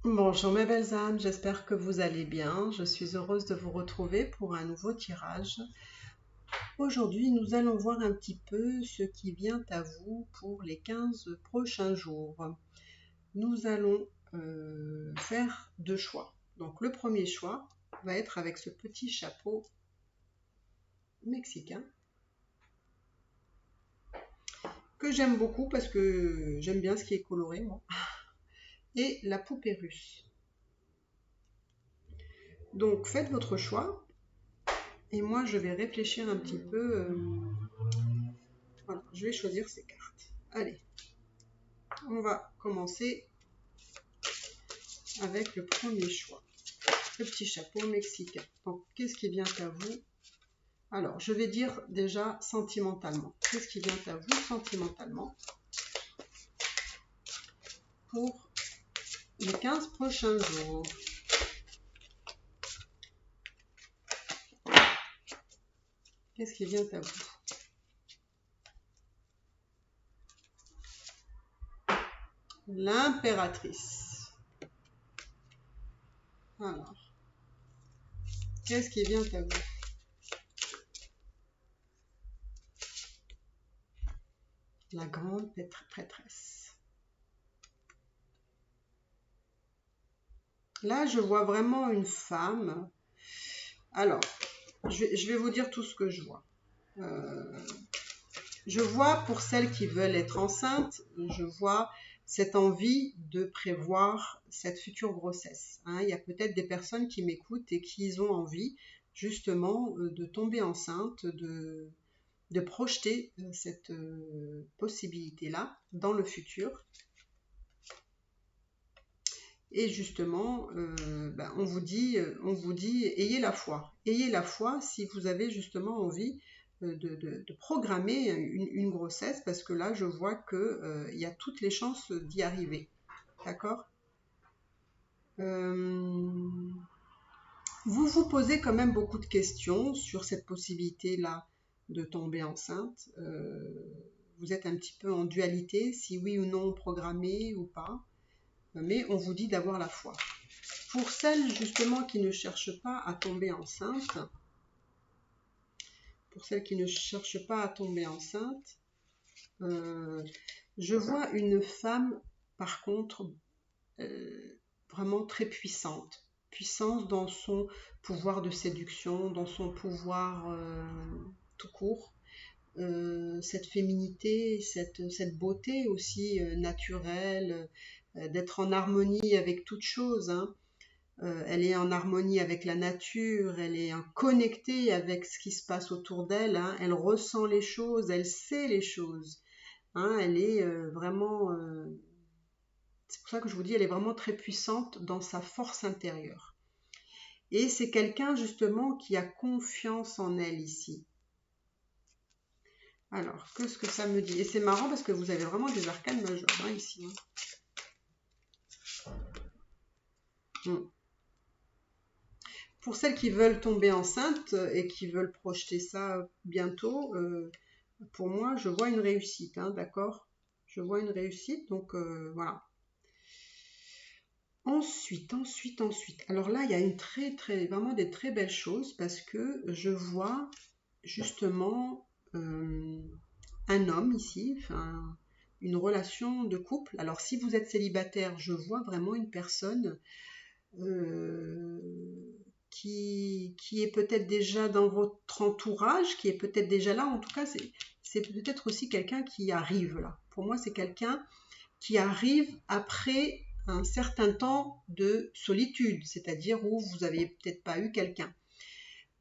Bonjour mes belles âmes, j'espère que vous allez bien. Je suis heureuse de vous retrouver pour un nouveau tirage. Aujourd'hui, nous allons voir un petit peu ce qui vient à vous pour les 15 prochains jours. Nous allons faire deux choix. Donc le premier choix va être avec ce petit chapeau mexicain que j'aime beaucoup parce que j'aime bien ce qui est coloré moi. Et la poupée russe. Donc faites votre choix et moi je vais réfléchir un petit peu. Voilà, je vais choisir ces cartes. Allez, on va commencer avec le premier choix. Le petit chapeau mexicain. Donc, qu'est-ce qui vient à vous? Alors, je vais dire déjà sentimentalement. Qu'est-ce qui vient à vous sentimentalement pour les 15 prochains jours? Qu'est-ce qui vient à vous? L'impératrice. Alors, qu'est-ce qui vient à vous? La grande prêtresse. Là, je vois vraiment une femme. Alors, je vais vous dire tout ce que je vois. Je vois pour celles qui veulent être enceintes, je vois cette envie de prévoir cette future grossesse. Il y a peut-être des personnes qui m'écoutent et qui ont envie justement de tomber enceinte, de projeter cette possibilité-là dans le futur. Et justement, on vous dit, ayez la foi. Ayez la foi si vous avez justement envie de programmer une grossesse, parce que là, je vois qu'il y a toutes les chances d'y arriver. D'accord? Vous vous posez quand même beaucoup de questions sur cette possibilité-là de tomber enceinte. Vous êtes un petit peu en dualité, si oui ou non programmé ou pas. Mais on vous dit d'avoir la foi. Pour celles justement qui ne cherchent pas à tomber enceinte, je vois une femme par contre vraiment très puissante. Puissance dans son pouvoir de séduction, dans son pouvoir tout court. Cette féminité, cette beauté aussi naturelle, d'être en harmonie avec toute chose, hein. Elle est en harmonie avec la nature, elle est connectée avec ce qui se passe autour d'elle, hein. Elle ressent les choses, elle sait les choses, hein. Elle est vraiment, c'est pour ça que je vous dis, elle est vraiment très puissante dans sa force intérieure. Et c'est quelqu'un justement qui a confiance en elle ici. Alors, qu'est-ce que ça me dit? Et c'est marrant parce que vous avez vraiment des arcanes majeurs hein, ici. Hein. Pour celles qui veulent tomber enceintes et qui veulent projeter ça bientôt, pour moi, je vois une réussite, hein, d'accord? Je vois une réussite, donc voilà. Ensuite. Alors là, il y a vraiment des très belles choses parce que je vois justement un homme ici, enfin, une relation de couple. Alors si vous êtes célibataire, je vois vraiment une personne qui est peut-être déjà dans votre entourage, qui est peut-être déjà là. En tout cas, c'est peut-être aussi quelqu'un qui arrive là. Pour moi, c'est quelqu'un qui arrive après un certain temps de solitude, c'est-à-dire où vous n'avez peut-être pas eu quelqu'un.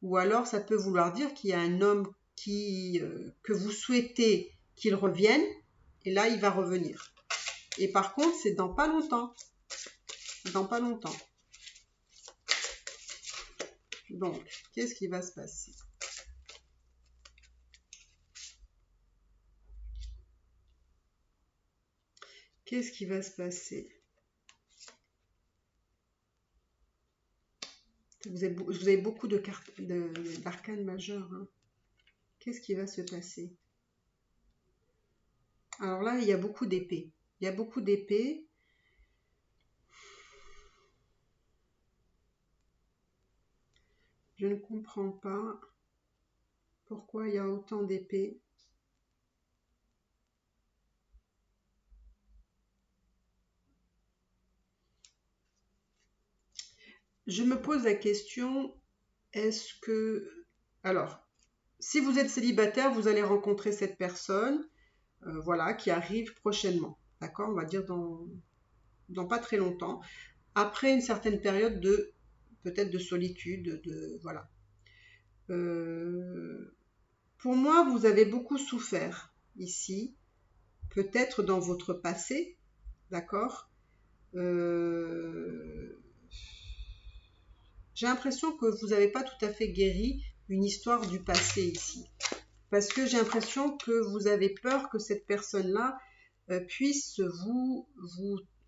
Ou alors, ça peut vouloir dire qu'il y a un homme que vous souhaitez qu'il revienne, et là, il va revenir. Et par contre, c'est dans pas longtemps. Dans pas longtemps. Donc, qu'est-ce qui va se passer? Qu'est-ce qui va se passer? Vous avez beaucoup de cartes d'arcanes majeures. Hein. Qu'est-ce qui va se passer? Alors là, il y a beaucoup d'épées. Il y a beaucoup d'épées. Je ne comprends pas pourquoi il y a autant d'épées. Je me pose la question, est-ce que... Alors, si vous êtes célibataire, vous allez rencontrer cette personne, voilà, qui arrive prochainement. D'accord? On va dire dans pas très longtemps. Après une certaine période de peut-être de solitude, voilà. Euh, pour moi, vous avez beaucoup souffert ici, peut-être dans votre passé, d'accord. Euh, j'ai l'impression que vous n'avez pas tout à fait guéri une histoire du passé ici, parce que j'ai l'impression que vous avez peur que cette personne-là puisse vous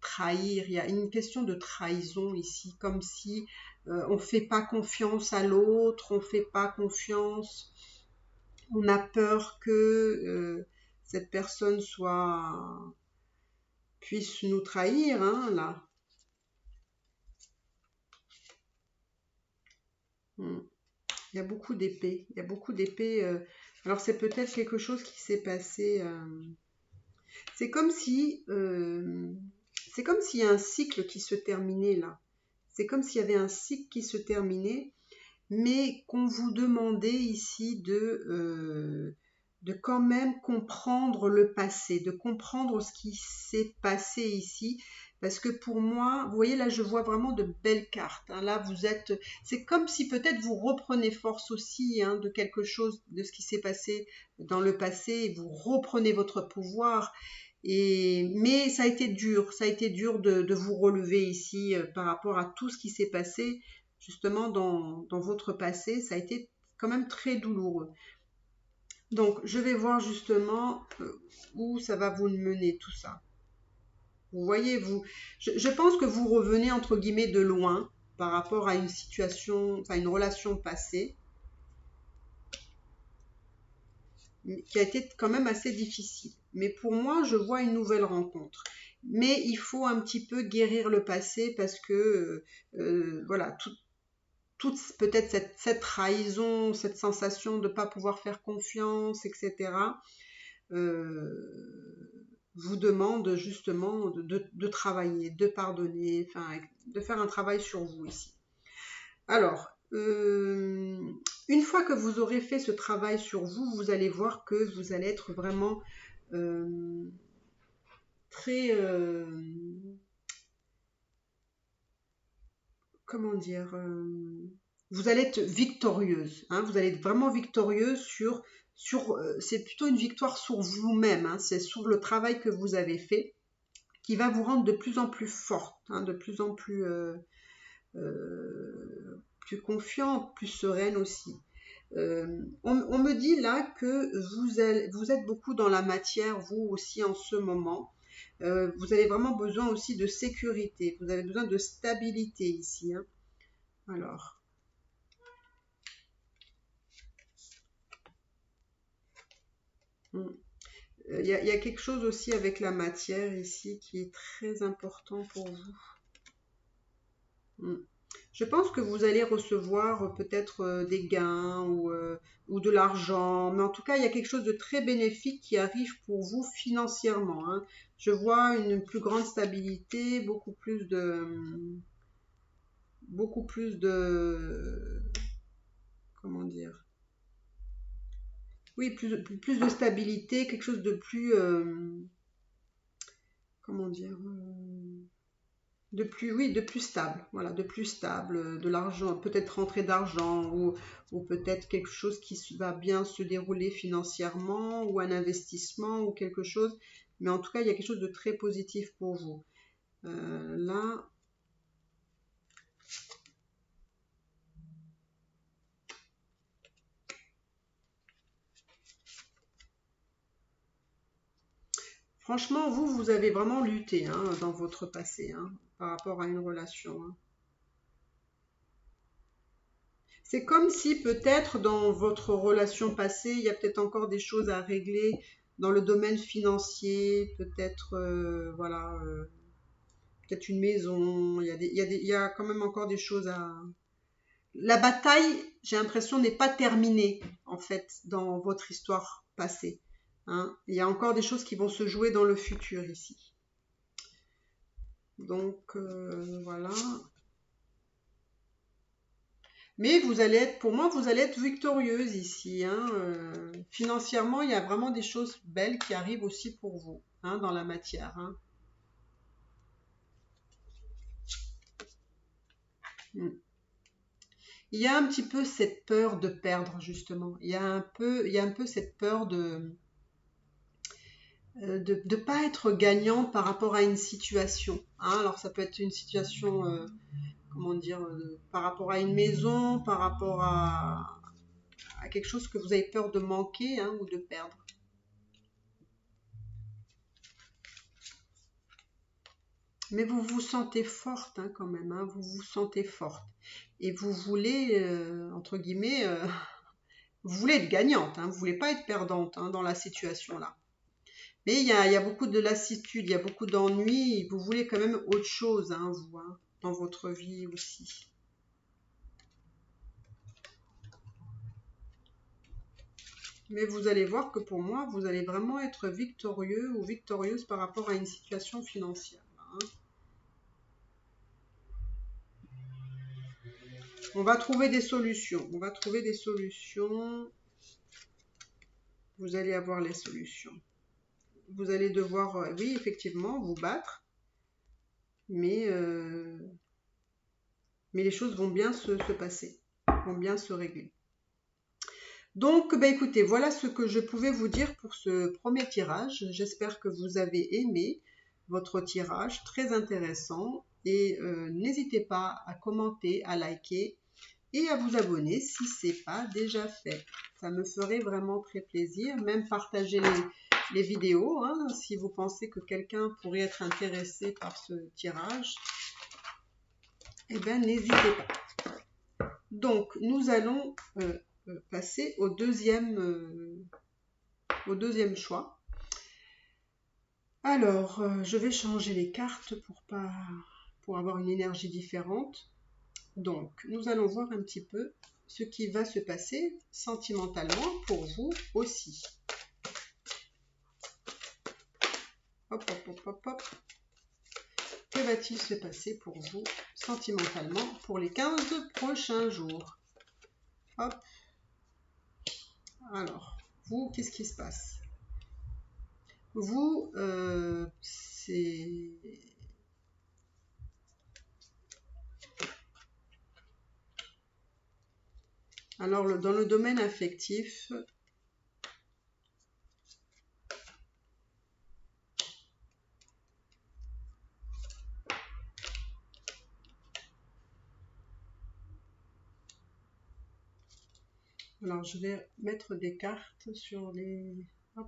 trahir. Il y a une question de trahison ici, comme si on ne fait pas confiance à l'autre, on ne fait pas confiance, on a peur que cette personne puisse nous trahir, hein, là. Hmm. Il y a beaucoup d'épées. Il y a beaucoup d'épées. Alors c'est peut-être quelque chose qui s'est passé. C'est comme si, c'est comme s'il y a un cycle qui se terminait là. C'est comme s'il y avait un cycle qui se terminait, mais qu'on vous demandait ici de quand même comprendre le passé, de comprendre ce qui s'est passé ici. Parce que pour moi, vous voyez là, je vois vraiment de belles cartes, hein. Là, c'est comme si peut-être vous reprenez force aussi, hein, de quelque chose, de ce qui s'est passé dans le passé, et vous reprenez votre pouvoir. Mais ça a été dur de vous relever ici par rapport à tout ce qui s'est passé justement dans votre passé. Ça a été quand même très douloureux. Donc, je vais voir justement où ça va vous mener tout ça. Vous voyez, je pense que vous revenez entre guillemets de loin par rapport à une situation, enfin une relation passée qui a été quand même assez difficile. Mais pour moi, je vois une nouvelle rencontre. Mais il faut un petit peu guérir le passé parce que voilà, toute peut-être cette trahison, cette sensation de ne pas pouvoir faire confiance, etc., vous demande justement de travailler, de pardonner, enfin, de faire un travail sur vous ici. Alors, une fois que vous aurez fait ce travail sur vous, vous allez voir que vous allez être vraiment très... comment dire vous allez être victorieuse, hein, vous allez être vraiment victorieuse c'est plutôt une victoire sur vous-même, hein, c'est sur le travail que vous avez fait qui va vous rendre de plus en plus forte, hein, de plus en plus confiante, plus sereine aussi. On me dit là que vous êtes beaucoup dans la matière, vous aussi en ce moment. Vous avez vraiment besoin aussi de sécurité, vous avez besoin de stabilité ici, hein. Alors, il y a quelque chose aussi avec la matière ici qui est très important pour vous. Je pense que vous allez recevoir peut-être des gains ou de l'argent, mais en tout cas, il y a quelque chose de très bénéfique qui arrive pour vous financièrement, hein. Je vois une plus grande stabilité, beaucoup plus de, comment dire, oui, plus de stabilité, quelque chose de plus, comment dire, de plus, oui, de plus stable, voilà, de plus stable, de l'argent, peut-être rentrée d'argent ou peut-être quelque chose qui va bien se dérouler financièrement ou un investissement ou quelque chose. Mais en tout cas, il y a quelque chose de très positif pour vous. Là, franchement, vous avez vraiment lutté, hein, dans votre passé, hein, par rapport à une relation, hein. C'est comme si peut-être dans votre relation passée, il y a peut-être encore des choses à régler dans le domaine financier, peut-être voilà, peut-être une maison. Il y a il y a quand même encore des choses la bataille, j'ai l'impression, n'est pas terminée, en fait, dans votre histoire passée. Hein. Il y a encore des choses qui vont se jouer dans le futur ici. Donc, voilà. Mais vous allez être, pour moi, vous allez être victorieuse ici. Hein. Financièrement, il y a vraiment des choses belles qui arrivent aussi pour vous, hein, dans la matière. Hein. Mm. Il y a un petit peu cette peur de perdre, justement. Il y a un peu cette peur de ne pas être gagnant par rapport à une situation. Hein. Alors ça peut être une situation, comment dire, par rapport à une maison, par rapport à quelque chose que vous avez peur de manquer, hein, ou de perdre. Mais vous vous sentez forte, hein, quand même, hein, vous vous sentez forte. Et vous voulez, entre guillemets, vous voulez être gagnante, hein, vous voulez pas être perdante, hein, dans la situation là. Mais il y a beaucoup de lassitude, il y a beaucoup d'ennui, vous voulez quand même autre chose, hein, vous, hein, dans votre vie aussi. Mais vous allez voir que pour moi, vous allez vraiment être victorieux ou victorieuse par rapport à une situation financière. Hein. On va trouver des solutions. On va trouver des solutions. Vous allez avoir les solutions. Vous allez devoir, oui, effectivement, vous battre. Mais les choses vont bien se passer. Vont bien se régler. Donc, bah, écoutez, voilà ce que je pouvais vous dire pour ce premier tirage. J'espère que vous avez aimé votre tirage, très intéressant. Et n'hésitez pas à commenter, à liker et à vous abonner si ce n'est pas déjà fait. Ça me ferait vraiment très plaisir. Même partager les vidéos, hein, si vous pensez que quelqu'un pourrait être intéressé par ce tirage. Eh bien, n'hésitez pas. Donc, nous allons passer au deuxième choix. Alors, je vais changer les cartes pour avoir une énergie différente. Donc, nous allons voir un petit peu ce qui va se passer sentimentalement pour vous aussi. Hop, hop, hop, hop, hop. Que va-t-il se passer pour vous sentimentalement pour les 15 prochains jours? Hop. Alors, vous, qu'est-ce qui se passe? Vous, c'est... Alors, dans le domaine affectif, alors je vais mettre des cartes sur les... Hop.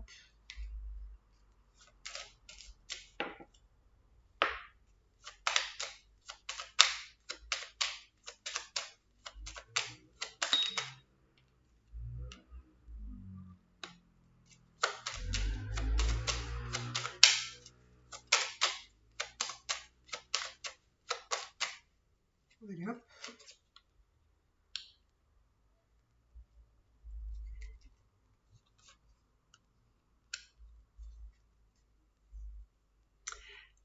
Allez, hop.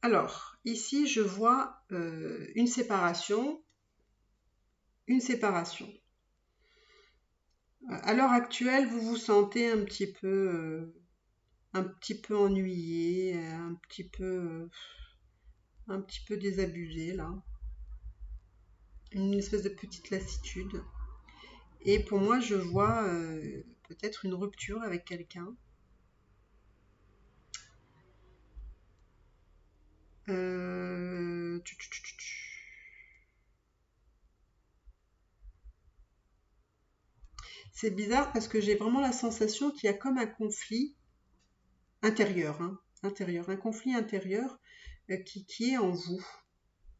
Alors, ici, je vois une séparation. Une séparation. À l'heure actuelle, vous vous sentez un petit peu ennuyé, un petit peu désabusé, là. Une espèce de petite lassitude. Et pour moi, je vois peut-être une rupture avec quelqu'un. C'est bizarre parce que j'ai vraiment la sensation qu'il y a comme un conflit intérieur, hein, un conflit intérieur qui est en vous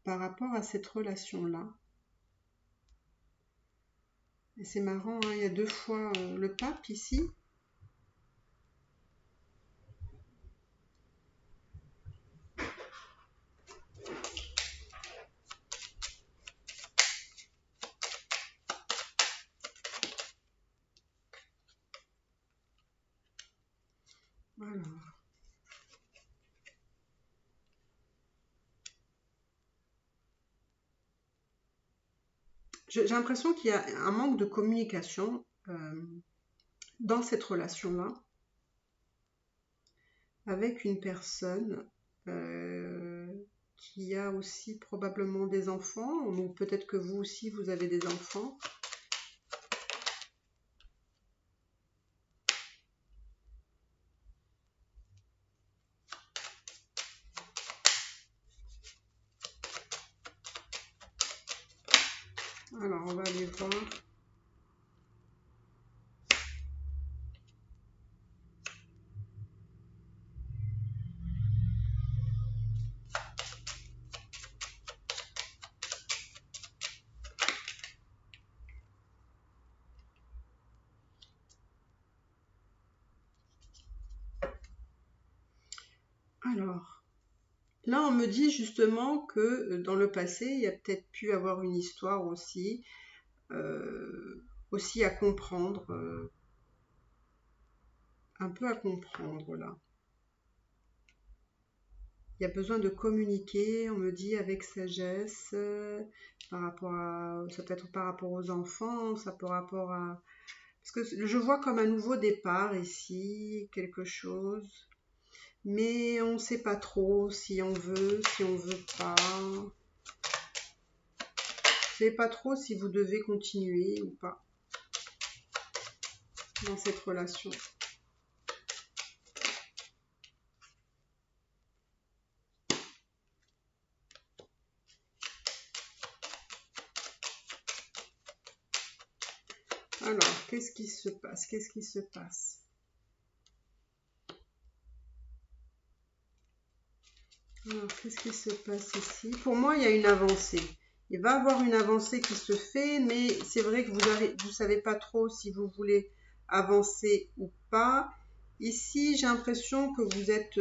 par rapport à cette relation-là. Et c'est marrant, hein, il y a 2 fois le pape ici. j'ai l'impression qu'il y a un manque de communication dans cette relation-là avec une personne qui a aussi probablement des enfants, ou peut-être que vous aussi vous avez des enfants. Alors, on va aller voir. Alors, là, on me dit justement que dans le passé, il y a peut-être pu avoir une histoire aussi, aussi à comprendre, un peu à comprendre là. Il y a besoin de communiquer, on me dit, avec sagesse, par rapport à, ça peut être par rapport aux enfants, ça peut rapport à, parce que je vois comme un nouveau départ ici, quelque chose, mais on ne sait pas trop si on veut, si on veut pas. Je ne sais pas trop si vous devez continuer ou pas dans cette relation. Alors, qu'est-ce qui se passe? Qu'est-ce qui se passe? Alors, qu'est-ce qui se passe ici? Pour moi, il y a une avancée. Il va y avoir une avancée qui se fait, mais c'est vrai que vous savez pas trop si vous voulez avancer ou pas. Ici, j'ai l'impression que vous êtes...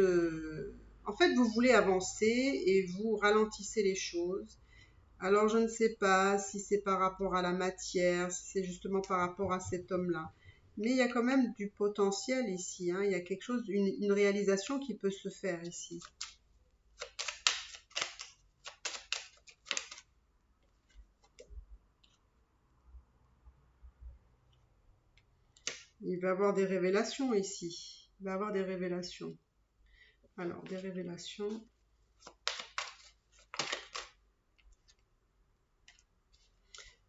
en fait, vous voulez avancer et vous ralentissez les choses. Alors, je ne sais pas si c'est par rapport à la matière, si c'est justement par rapport à cet homme-là. Mais il y a quand même du potentiel ici, hein. Il y a quelque chose, une réalisation qui peut se faire ici. Il va y avoir des révélations ici. Il va y avoir des révélations. Alors, des révélations.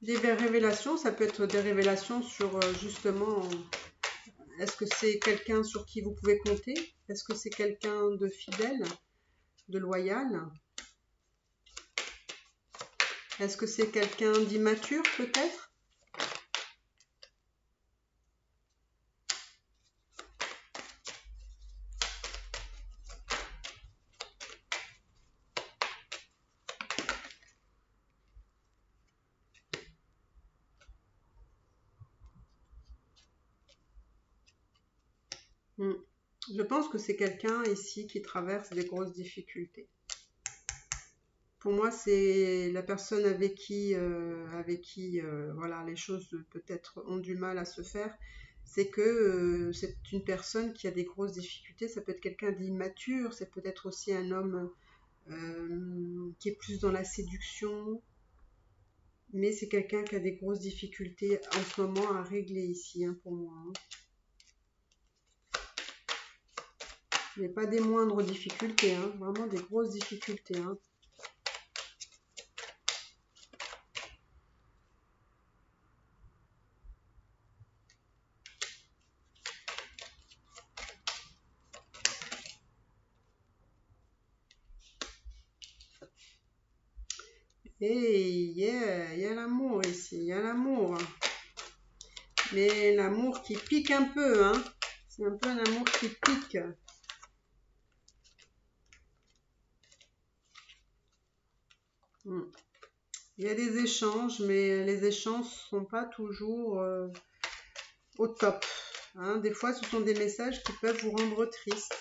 Des révélations, ça peut être des révélations sur justement, est-ce que c'est quelqu'un sur qui vous pouvez compter? Est-ce que c'est quelqu'un de fidèle, de loyal? Est-ce que c'est quelqu'un d'immature peut-être? Je pense que c'est quelqu'un ici qui traverse des grosses difficultés. Pour moi, c'est la personne avec qui voilà, les choses peut-être ont du mal à se faire. C'est que c'est une personne qui a des grosses difficultés. Ça peut être quelqu'un d'immature, c'est peut-être aussi un homme qui est plus dans la séduction. Mais c'est quelqu'un qui a des grosses difficultés en ce moment à régler ici, hein, pour moi. Hein. Mais pas des moindres difficultés, hein, vraiment des grosses difficultés. Hein. Et il y a l'amour ici, il y a l'amour. Mais l'amour qui pique un peu, hein. C'est un peu un amour qui pique. Il y a des échanges, mais les échanges sont pas toujours au top. Hein. Des fois, ce sont des messages qui peuvent vous rendre triste.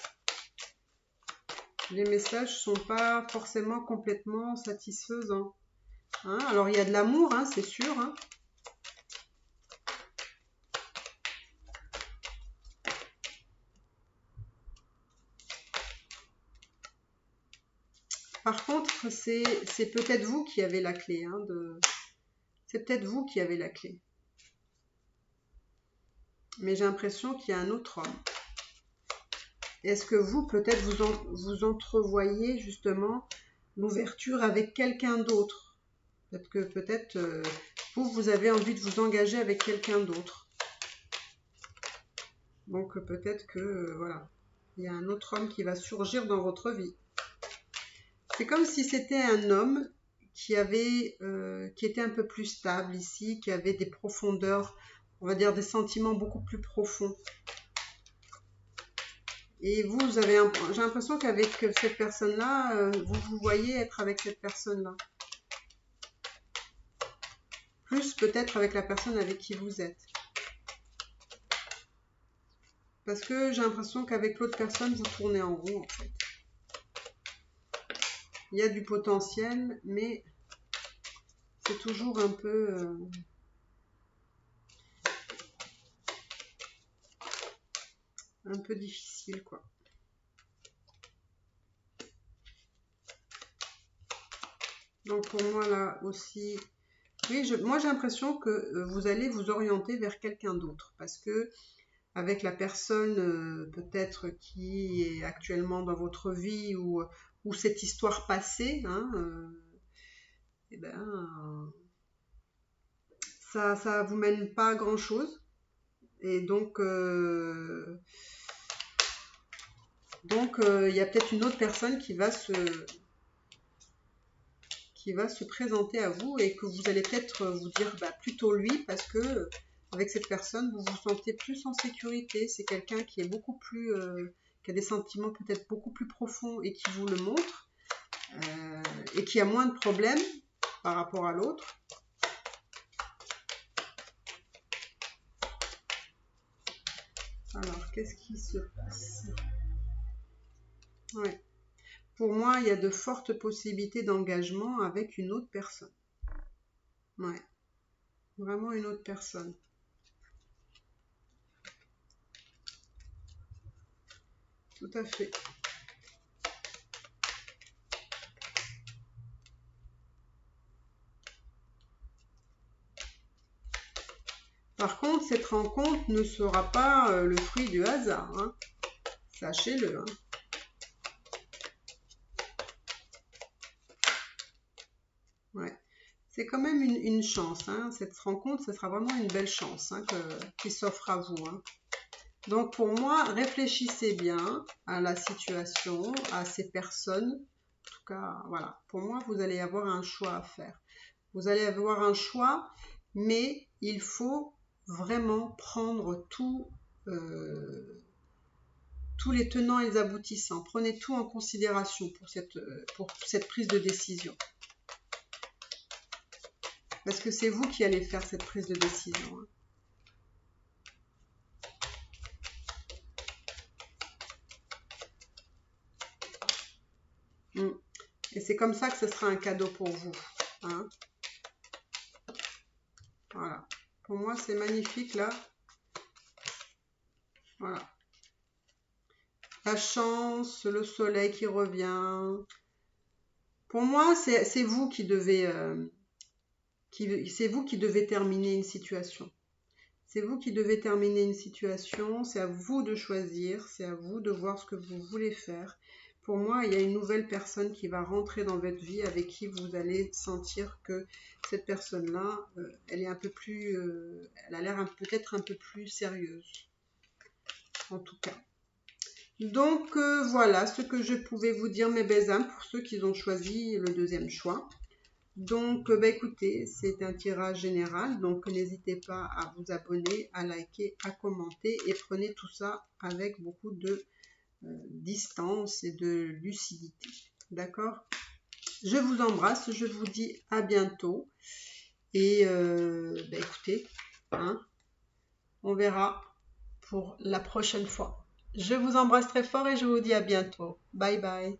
Les messages sont pas forcément complètement satisfaisants. Hein. Alors, il y a de l'amour, hein, c'est sûr. Hein. Par contre, c'est peut-être vous qui avez la clé. Hein, C'est peut-être vous qui avez la clé. Mais j'ai l'impression qu'il y a un autre homme. Est-ce que vous, peut-être, vous entrevoyez justement l'ouverture avec quelqu'un d'autre? Peut-être vous avez envie de vous engager avec quelqu'un d'autre. Donc peut-être que, voilà, il y a un autre homme qui va surgir dans votre vie. C'est comme si c'était un homme qui était un peu plus stable ici, qui avait des profondeurs, on va dire des sentiments beaucoup plus profonds. Et j'ai l'impression qu'avec cette personne-là, vous vous voyez être avec cette personne-là. Plus peut-être avec la personne avec qui vous êtes. Parce que j'ai l'impression qu'avec l'autre personne, vous tournez en rond, en fait. Il y a du potentiel, mais c'est toujours un peu difficile, quoi. Donc pour moi, là aussi... Oui, moi j'ai l'impression que vous allez vous orienter vers quelqu'un d'autre. Parce que avec la personne peut-être qui est actuellement dans votre vie ou cette histoire passée, hein, eh ben, ça vous mène pas à grand chose. Et donc il y a peut-être une autre personne qui va se présenter à vous et que vous allez peut-être vous dire plutôt lui, parce que avec cette personne vous vous sentez plus en sécurité. C'est quelqu'un qui est beaucoup plus qui a des sentiments peut-être beaucoup plus profonds et qui vous le montre et qui a moins de problèmes par rapport à l'autre. Alors qu'est-ce qui se passe? Ouais. Pour moi, il y a de fortes possibilités d'engagement avec une autre personne. Ouais. Vraiment une autre personne. Tout à fait. Par contre, cette rencontre ne sera pas le fruit du hasard. Hein. Sachez-le. Hein. Ouais. C'est quand même une chance. Hein. Cette rencontre, ce sera vraiment une belle chance qui s'offre à vous. Hein. Donc pour moi, réfléchissez bien à la situation, à ces personnes. En tout cas, voilà. Pour moi, vous allez avoir un choix à faire. Vous allez avoir un choix, mais il faut vraiment prendre tous les tenants et les aboutissants. Prenez tout en considération pour cette prise de décision. Parce que c'est vous qui allez faire cette prise de décision. Hein. Et c'est comme ça que ce sera un cadeau pour vous. Hein. Voilà. Pour moi, c'est magnifique, là. Voilà. La chance, le soleil qui revient. Pour moi, c'est vous qui devez... c'est vous qui devez terminer une situation. C'est vous qui devez terminer une situation. C'est à vous de choisir. C'est à vous de voir ce que vous voulez faire. Pour moi, il y a une nouvelle personne qui va rentrer dans votre vie avec qui vous allez sentir que cette personne-là, elle est un peu plus... elle a l'air peut-être un peu plus sérieuse. En tout cas. Donc, voilà ce que je pouvais vous dire, mes belles âmes, pour ceux qui ont choisi le deuxième choix. Donc, écoutez, c'est un tirage général, donc n'hésitez pas à vous abonner, à liker, à commenter et prenez tout ça avec beaucoup de distance et de lucidité. D'accord? Je vous embrasse, je vous dis à bientôt et écoutez, hein, on verra pour la prochaine fois. Je vous embrasse très fort et je vous dis à bientôt. Bye bye.